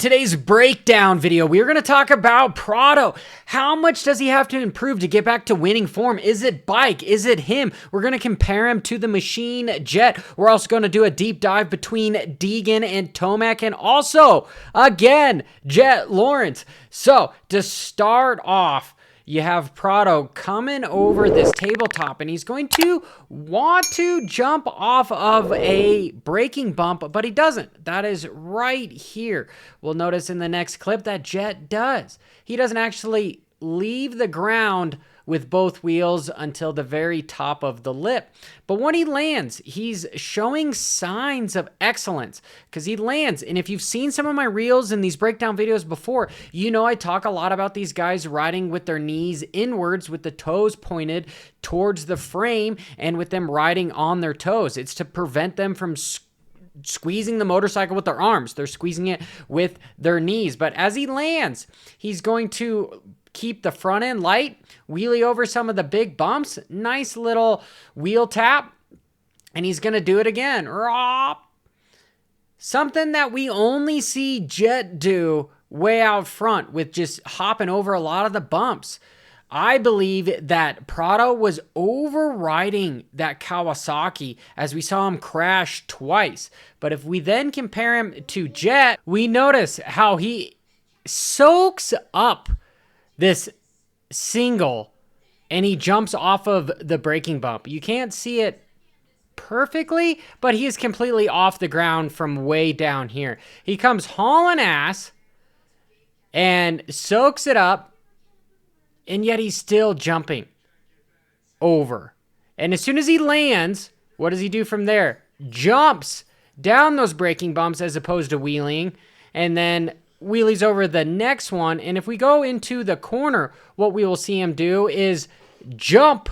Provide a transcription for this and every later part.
in today's breakdown video, we're going to talk about Prado. How much does he have to improve to get back to winning form? Is it bike? Is it him? We're going to compare him to the machine Jett. We're also going to do a deep dive between Deegan and Tomac, and also, again, Jett Lawrence. So, to start off, you have Prado coming over this tabletop, and he's going to want to jump off of a braking bump, but he doesn't. That is right here. We'll notice in the next clip that Jett does. He doesn't actually leave the ground with both wheels until the very top of the lip. But when he lands, he's showing signs of excellence because he lands. And if you've seen some of my reels and these breakdown videos before, you know I talk a lot about these guys riding with their knees inwards with the toes pointed towards the frame and with them riding on their toes. It's to prevent them from squeezing the motorcycle with their arms. They're squeezing it with their knees. But as he lands, he's going to keep the front end light, wheelie over some of the big bumps, nice little wheel tap, and he's going to do it again. Something that we only see Jett do way out front with just hopping over a lot of the bumps. I believe that Prado was overriding that Kawasaki as we saw him crash twice. But if we then compare him to Jett, we notice how he soaks up this single and he jumps off of the braking bump. You can't see it perfectly, but he is completely off the ground from way down here. He comes hauling ass and soaks it up, and yet he's still jumping over. And as soon as he lands, what does he do from there? Jumps down those braking bumps as opposed to wheeling, and then wheelies over the next one. And if we go into the corner, what we will see him do is jump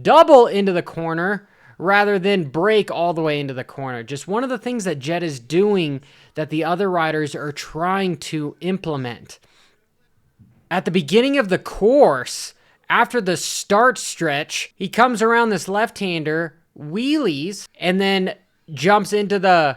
double into the corner rather than break all the way into the corner. Just one of the things that Jett is doing that the other riders are trying to implement. At the beginning of the course, after the start stretch, he comes around this left-hander, wheelies, and then jumps into the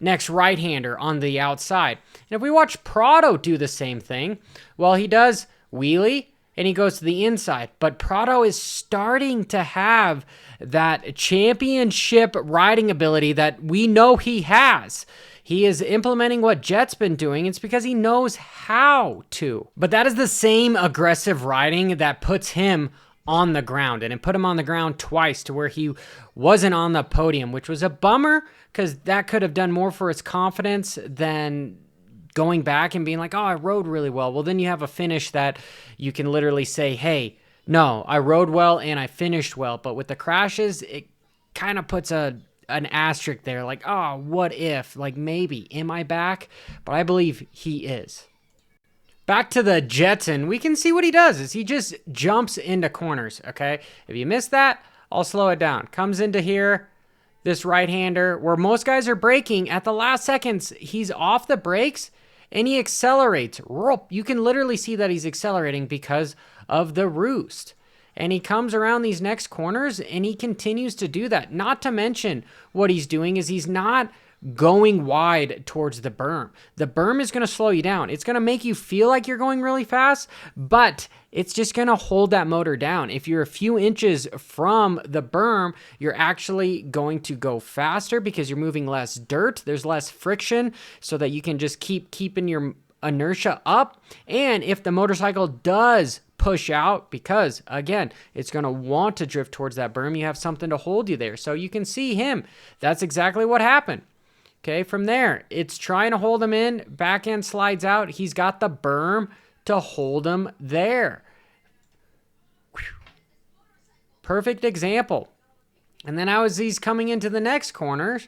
next right-hander on the outside. And if we watch Prado do the same thing, well, he does wheelie and he goes to the inside. But Prado is starting to have that championship riding ability that we know he has. He is implementing what Jett's been doing. It's because he knows how to. But that is the same aggressive riding that puts him on the ground, and it put him on the ground twice to where he wasn't on the podium, which was a bummer because that could have done more for his confidence than going back and being like, oh, I rode really well. Well, then you have a finish that you can literally say, hey, no, I rode well and I finished well. But with the crashes, it kind of puts an asterisk there, like, oh, what if? Like, maybe. Am I back? But I believe he is. Back to the Jetson, we can see what he does is he just jumps into corners, okay? If you missed that, I'll slow it down. Comes into here, this right-hander, where most guys are braking. At the last seconds, he's off the brakes, and he accelerates. You can literally see that he's accelerating because of the roost. And he comes around these next corners, and he continues to do that. Not to mention what he's doing is he's not going wide towards the berm. The berm is going to slow you down. It's going to make you feel like you're going really fast, but it's just going to hold that motor down. If you're a few inches from the berm, you're actually going to go faster because you're moving less dirt. There's less friction so that you can just keeping your inertia up. And if the motorcycle does push out, because again, it's going to want to drift towards that berm, you have something to hold you there. So you can see him. That's exactly what happened. Okay, from there, it's trying to hold him in. Back end slides out. He's got the berm to hold him there. Whew. Perfect example. And then as he's coming into the next corners,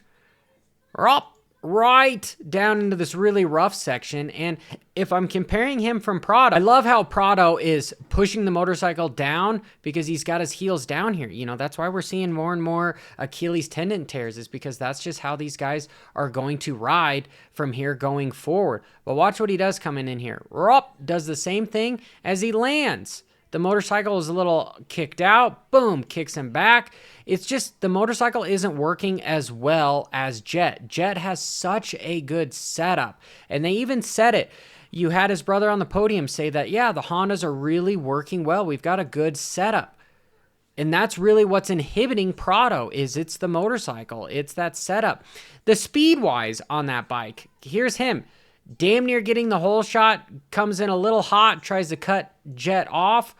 right down into this really rough section. And if I'm comparing him from Prado, I love how Prado is pushing the motorcycle down because he's got his heels down here. You know, that's why we're seeing more and more Achilles tendon tears, is because that's just how these guys are going to ride from here going forward. But watch what he does coming in here. Does the same thing as he lands. The motorcycle is a little kicked out. Boom, kicks him back. It's just the motorcycle isn't working as well as Jett. Jett has such a good setup. And they even said it. You had his brother on the podium say that, yeah, the Hondas are really working well. We've got a good setup. And that's really what's inhibiting Prado is it's the motorcycle. It's that setup. The speed-wise on that bike, here's him. Damn near getting the whole shot, comes in a little hot, tries to cut Jett off,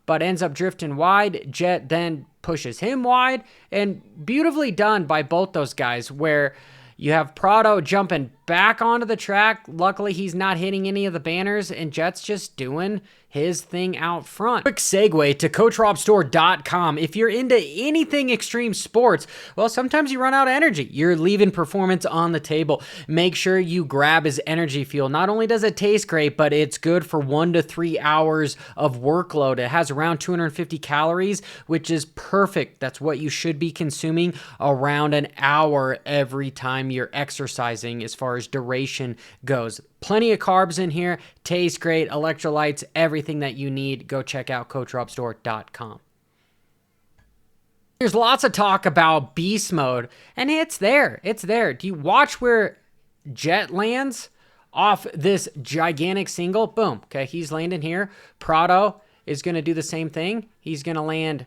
but ends up drifting wide. Jett then pushes him wide, and beautifully done by both those guys, where you have Prado jumping back onto the track. Luckily, he's not hitting any of the banners, and Jett's just doing his thing out front. Quick segue to CoachRobStore.com. If you're into anything extreme sports, well, sometimes you run out of energy. You're leaving performance on the table. Make sure you grab his energy fuel. Not only does it taste great, but it's good for 1 to 3 hours of workload. It has around 250 calories, which is perfect. That's what you should be consuming around an hour every time you're exercising as far as duration goes. Plenty of carbs in here, tastes great, electrolytes, everything that you need. Go check out CoachRobStore.com. There's lots of talk about beast mode, and it's there. It's there. Do you watch where Jett lands off this gigantic single? Boom. Okay, he's landing here. Prado is going to do the same thing. He's going to land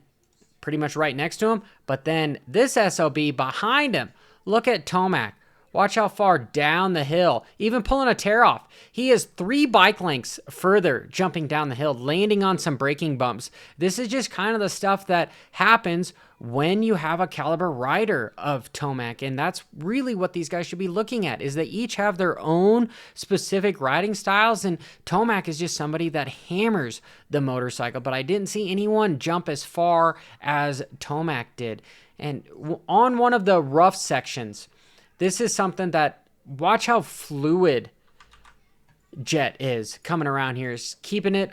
pretty much right next to him, but then this SOB behind him. Look at Tomac. Watch how far down the hill, even pulling a tear off. He is 3 bike lengths further jumping down the hill, landing on some braking bumps. This is just kind of the stuff that happens when you have a caliber rider of Tomac, and that's really what these guys should be looking at, is they each have their own specific riding styles, and Tomac is just somebody that hammers the motorcycle, but I didn't see anyone jump as far as Tomac did. And on one of the rough sections, this is something that, watch how fluid Jett is coming around here. Is keeping it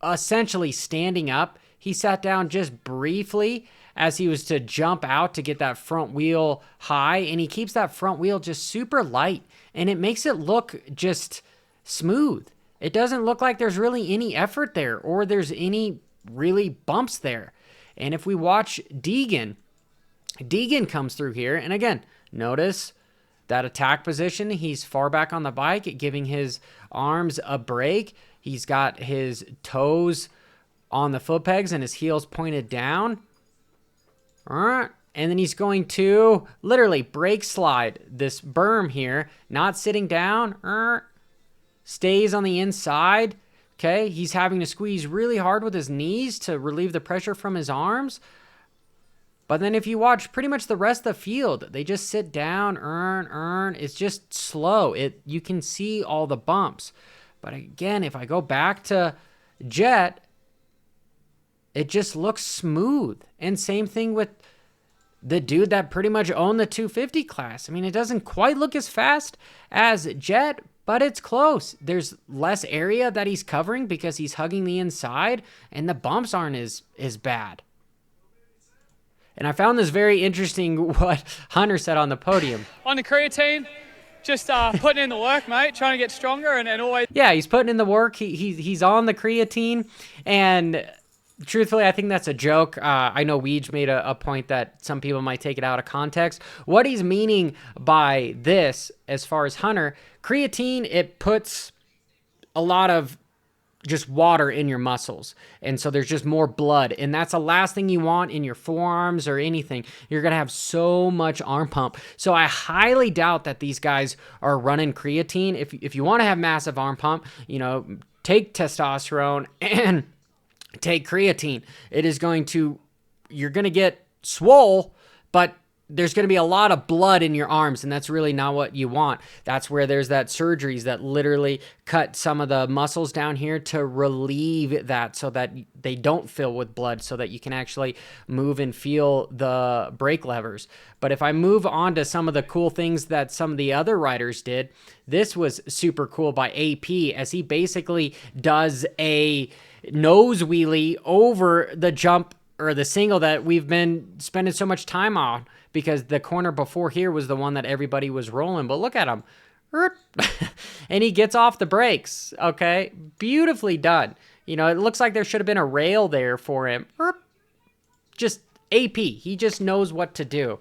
essentially standing up. He sat down just briefly as he was to jump out to get that front wheel high, and he keeps that front wheel just super light, and it makes it look just smooth. It doesn't look like there's really any effort there or there's any really bumps there. And if we watch Deegan comes through here, and again, notice that attack position. He's far back on the bike, giving his arms a break. He's got his toes on the foot pegs and his heels pointed down. All right. And then he's going to literally brake slide this berm here, not sitting down. Stays on the inside. Okay. He's having to squeeze really hard with his knees to relieve the pressure from his arms. But then if you watch pretty much the rest of the field, they just sit down, earn. It's just slow. You can see all the bumps. But again, if I go back to Jett, it just looks smooth. And same thing with the dude that pretty much owned the 250 class. I mean, it doesn't quite look as fast as Jett, but it's close. There's less area that he's covering because he's hugging the inside, and the bumps aren't as bad. And I found this very interesting what Hunter said on the podium. On the creatine, just putting in the work, mate, trying to get stronger and always... Yeah, he's putting in the work. He's on the creatine, and truthfully, I think that's a joke. I know Weege made a point that some people might take it out of context. What he's meaning by this, as far as Hunter, creatine, it puts a lot of just water in your muscles, and so there's just more blood, and that's the last thing you want in your forearms or anything. You're gonna have so much arm pump. So I highly doubt that these guys are running creatine. If you want to have massive arm pump, take testosterone and take creatine. It is you're gonna get swole, but there's going to be a lot of blood in your arms, and that's really not what you want. That's where there's that surgeries that literally cut some of the muscles down here to relieve that so that they don't fill with blood, so that you can actually move and feel the brake levers. But if I move on to some of the cool things that some of the other riders did, this was super cool by AP, as he basically does a nose wheelie over the jump or the single that we've been spending so much time on, because the corner before here was the one that everybody was rolling. But look at him. And he gets off the brakes, okay? Beautifully done. You know, it looks like there should have been a rail there for him. Just AP. He just knows what to do.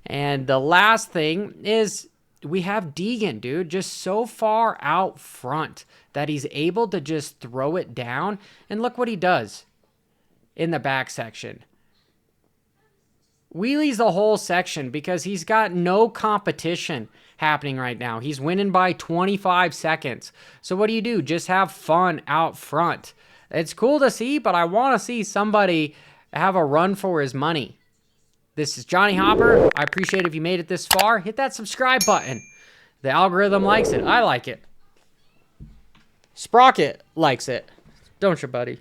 And the last thing is we have Deegan, dude, just so far out front that he's able to just throw it down. And look what he does in the back section. Wheelies the whole section because he's got no competition happening right now. He's winning by 25 seconds. So what do? Just have fun out front. It's cool to see, but I want to see somebody have a run for his money. This is Johnny Hopper. I appreciate it if you made it this far. Hit that subscribe button. The algorithm likes it. I like it. Sprocket likes it. Don't you, buddy?